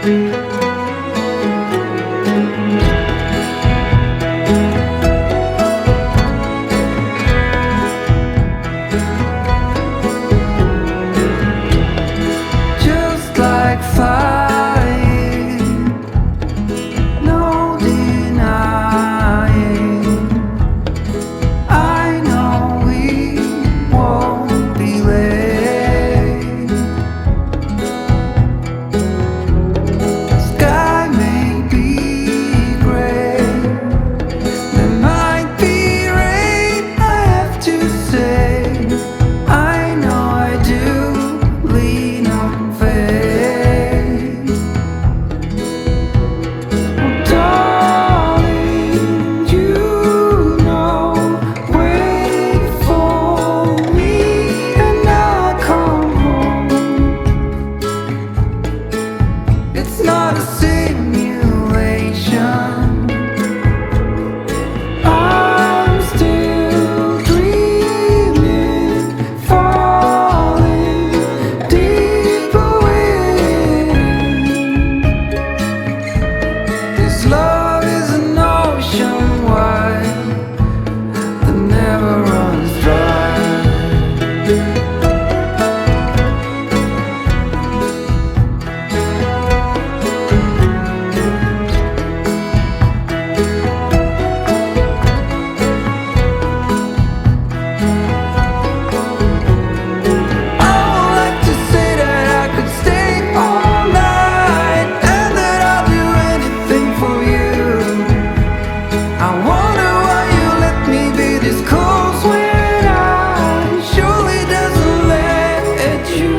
Just like fire, no denying. I know we won't be late. Sky may be gray, there might be rain. I have to say, I know I do lean on faith. Darling, you know, wait for me and I'll come home. It's not a simulation. I'm still dreaming, falling deeper within. This love is an ocean wide that never runs dry. I would like to say that I could stay all night and that I'll do anything for you. I wonder why you let me be this close when I surely doesn't let you.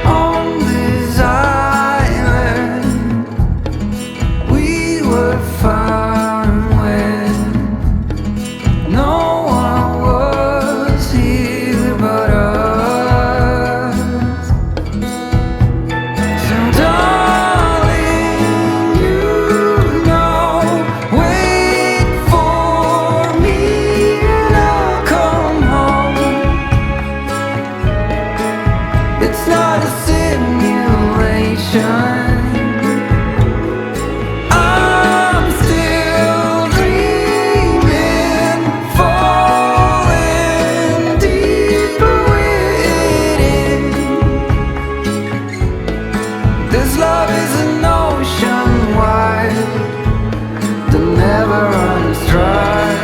On this island, we were fine when no one was here but us. So darling, you know, wait for me and I'll come home. It's not a simulation. I'm still dreaming, falling deeper within. This love is an ocean wide that never runs dry.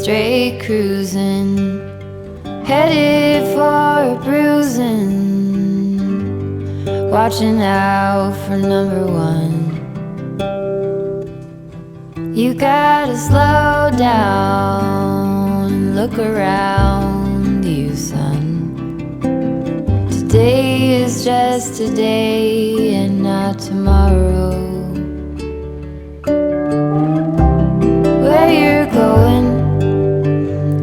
Straight cruising, headed for a bruising, watching out for number one. You gotta slow down and look around you, son. Today is just today and not tomorrow. Where you're going,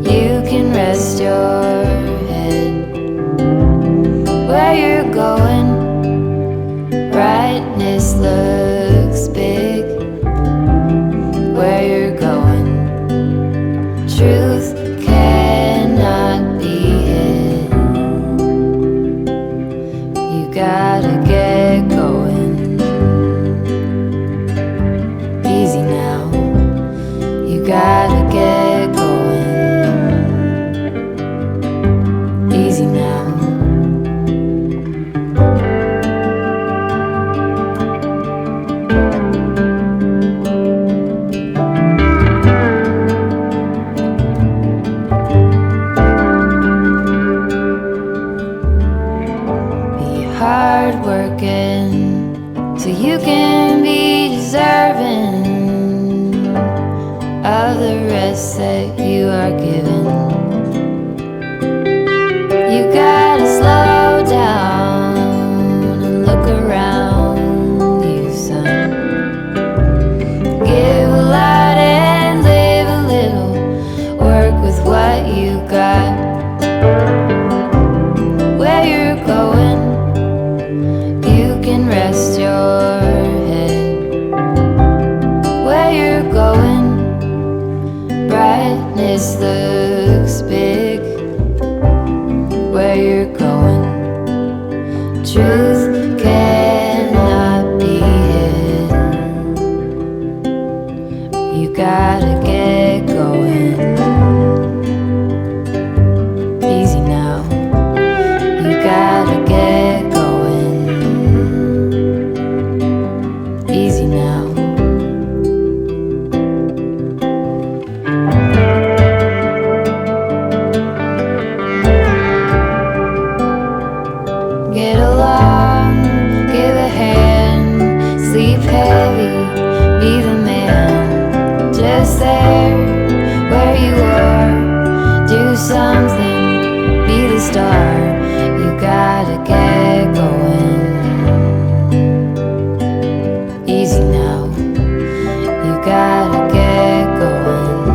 you can rest your head. Where you're going, brightness looks big. Where you're going, truth cannot be hid. You gotta get going. Easy now, you gotta get going. Easy now. Hard working so you can be deserving of the rest that you are given. You gotta slow down and look around you, son. Give a lot and live. This looks big. Where you're going, truth cannot be hidden. You gotta get going. Easy now. You gotta get going. Easy now. Get along, give a hand, sleep heavy, be the man. Just there, where you are, do something, be the star. You gotta get going. Easy now, you gotta get going.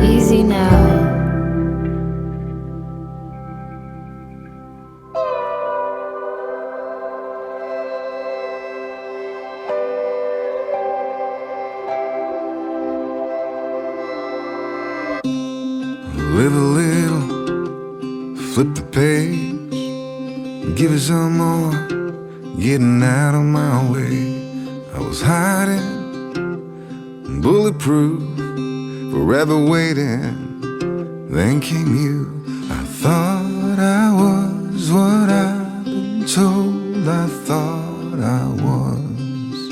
Easy now. Live a little, flip the page, give it some more, getting out of my way. I was hiding, bulletproof, forever waiting. Then came you. I thought I was what I've been told I thought I was.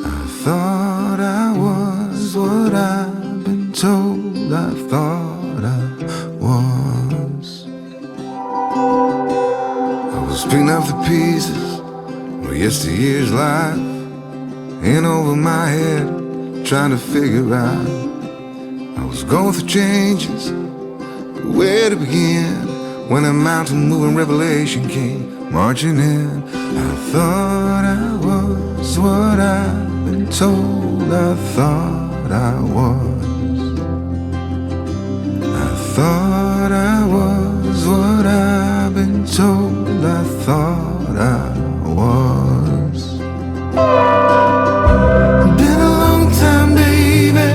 I thought I was what I've been told I thought I was. I was picking up the pieces of yesteryear's life, in over my head, trying to figure out. I was going through changes, where to begin, when a mountain moving revelation came marching in. I thought I was what I've been told I thought I was. Thought I was what I've been told I thought I was. Been a long time, baby,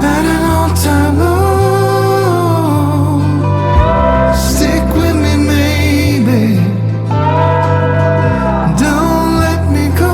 and an all time low. Stick with me, maybe, don't let me go.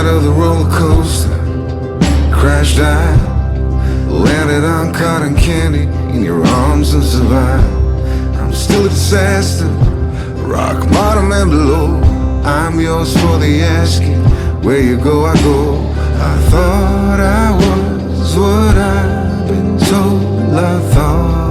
The roller coaster crashed out, landed on cotton candy in your arms and survived. I'm still a disaster, rock bottom and below. I'm yours for the asking, where you go I go. I thought I was what I've been told I thought